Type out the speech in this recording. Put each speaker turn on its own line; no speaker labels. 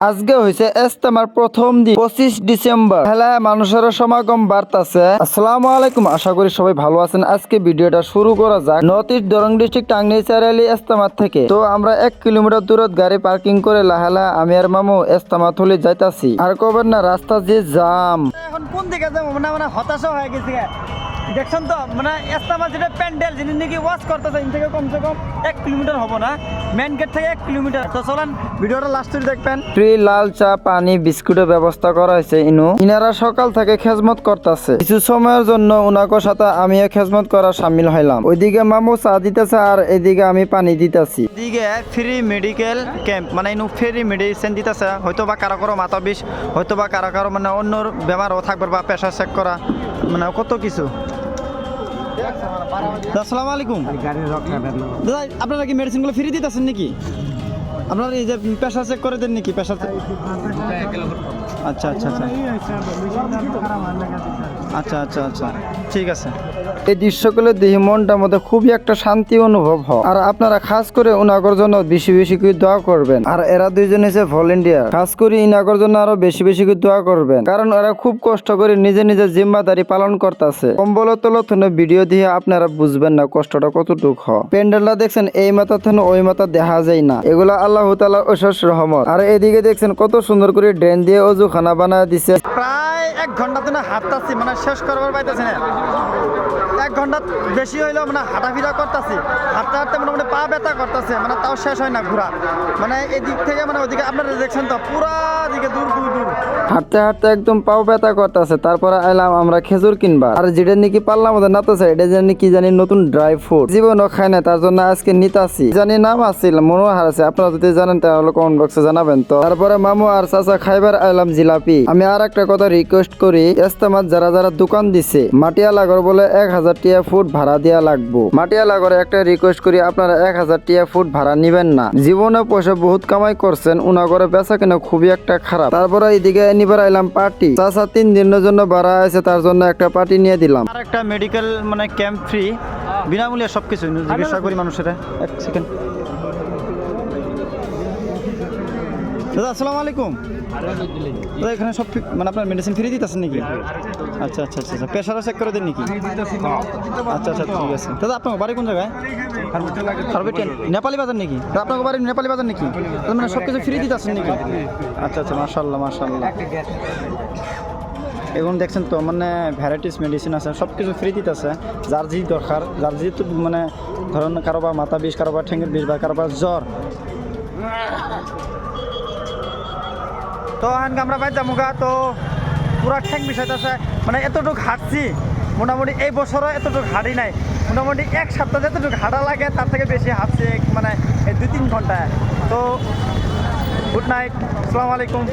আজকে হয়েছে ইজতেমার প্রথম দিন 25 ডিসেম্বর। খেলায় মানুষের সমাগম বাড়তাছে। আসসালামু আলাইকুম, আশা করি সবাই ভালো আছেন। আজকে ভিডিওটা শুরু করা যাক নর্থ ইস্ট দরং ডিস্ট্রিক্ট টাঙ্গনি চারালি ইজতেমার থেকে। তো আমরা 1 কিলোমিটার দূরত গাড়ি পার্কিং করে লাহেলা আমি আর মামু ইজতেমা থলি যাইতাছি। আর কবেন না রাস্তা যে জাম।
এখন কোন দিকে যাবো মানে হতাশা হয়ে গেছে। দেখছেন তো মানে ইজতেমা যেটা প্যান্ডেল যিনি নাকি ওয়াশ করতেছে এখান থেকে কমসে কম 1 কিলোমিটার হবো না, মেন গেট থেকে 1 কিলোমিটার। তো চলেন ভিডিওটা লাস্ট দেখবেন।
ফ্রি লাল চা পানি বিস্কুটের ব্যবস্থা করা হয়েছে। ইনারা সকাল থেকে খেজমত করতেছে। কিছু সময়ের জন্য উনাকোর সাথে আমিও খেজমত করা সামিল হইলাম। ওইদিকে মামু চা দিতেছে আর এদিকে আমি পানি দিতেছি।
এদিকে ফ্রি মেডিকেল ক্যাম্প মানে ইনু ফ্রি মেডিসিন দিতেছে। হয়তো বা কারো কারো মাথা বিষ, হয়তো বা কারো কারো মানে অন্য বেমারও থাকবে বা প্রেশার চেক করা, মানে কত কিছু। আসসালামু আলাইকুম দাদা, আপনারা কি মেডিসিনগুলো ফ্রি দিতেছেন নাকি? আপনারা এই যে প্রেশার চেক করে দেন নাকি? প্রেশার আচ্ছা আচ্ছা আচ্ছা আচ্ছা আচ্ছা আচ্ছা ঠিক আছে।
এই দৃশ্যগুলো দেখে মনটার মধ্যে খুবই একটা শান্তি অনুভব হয়। আর আপনারা খাস করে উনাগর জন্য বেশি বেশি করে দোয়া করবেন। আর এরা দুইজন হচ্ছে ভলেন্টিয়ার, খাস করে ইনাগর জন্য আরো বেশি বেশি করে দোয়া করবেন, কারণ এরা খুব কষ্ট করে নিজে নিজে জিম্মাদারি পালন করতেছে। কম্বল তলথনে ভিডিও দিয়ে আপনারা বুঝবেন না কষ্টটা কতটুক হয়। প্যান্ডেলটা দেখছেন এই মাথা থেকে ওই মাথা দেখা যায় না, এগুলো আল্লাহ তাআলার অশেষ রহমত। আর এদিকে দেখছেন কত সুন্দর করে ড্রেন দিয়ে অজু খানা বানায় দিছে।
প্রায় 1 ঘন্টা তো হাঁটতাছি, মানে শেষ করবার পাইতেছি না। 1 ঘন্টা বেশি হইলেও মানে হাঁটাফিরা করতেছি, হাঁটতে হাঁটতে মোটামুটি পা ব্যথা করতেছে, মানে তাও শেষ হয় না ঘোরা। মানে এদিক থেকে মানে ওইদিকে আপনারা দেখছেন তো পুরা দিকে দূর দূর দূর
হাঁটতে হাঁটতে একদম পাও ব্যথা করতেছে। তারপরে আইলাম আমরা খেজুর কিনবা। আর যেটা নাকি পারলাম ওদের নাতেছে এটা জানি কি জানি নতুন ড্রাই ফ্রুট, জীবনও খায় না, তার জন্য আজকে নিতাছি। জানি নাম আসছিল মনে হারাছে, আপনারা যদি জানেন তাহলে কমেন্ট বক্সে জানাবেন। তো তারপরে মামু আর চাচা খাইবার আইলাম জিলাপি। আমি আর একটা কথা রিকোয়েস্ট করি, ইজতেমাত যারা যারা দোকান দিছে মাটিয়ালাগর বলে 1000 টিয়া ফুট ভাড়া দেওয়া লাগবো। মাটিয়ালাগরে একটা রিকোয়েস্ট করি, আপনারা 1000 টিয়া ফুট ভাড়া নিবেন না। জীবনে পয়সা বহুত কামাই করছেন, উনাগরে বেচা কিনা খুবই একটা খারাপ। তারপরে এইদিকে নিবার আইলাম পার্টি। চাচা 3 দিনের জন্য ভাড়া আছে, তার জন্য একটা পার্টি নিয়ে দিলাম।
আর একটা মেডিকেল মানে ক্যাম্প ফ্রি, বিনামূল্যে সবকিছু চিকিৎসা করি মানুষের। 1 সেকেন্ড দাদা, আসসালামু আলাইকুম দাদা, এখানে সব মানে আপনার মেডিসিন ফ্রি দিতেছেন নাকি? আচ্ছা আচ্ছা আচ্ছা, প্রেশারও চেক করে দেন নাকি? আচ্ছা আচ্ছা ঠিক আছে। দাদা আপনার বাড়ি কোন জায়গায়? নেপালি বাজার নাকি? আপনার বাড়ি নেপালি বাজার নাকি? মানে সব কিছু ফ্রি দিতেছেন নাকি? আচ্ছা আচ্ছা, মাশাআল্লাহ মাশাআল্লাহ। এখন দেখছেন তো মানে ভ্যারাইটিস মেডিসিন আছে, সব কিছু ফ্রি দিতেছে। যার যে দরকার, যার যেহেতু মানে ধরেন কারোবার মাথা বিষ, কারোবার ঠেঙ্গের বিষ বা কারোবার জ্বর। তো আমরা বাইর যামুগা, তো পুরা ঠ্যাং বিষয়তেছে। মানে এতটুকু হাঁটছি, মোটামুটি এই বছরও এতটুকু হাঁটি নাই। মোটামুটি 1 সপ্তাহ যেতটুকু হাঁটা লাগে তার থেকে বেশি হাঁটছি, মানে এই 2-3 ঘন্টায়। তো গুড নাইট, আসসালামু আলাইকুম।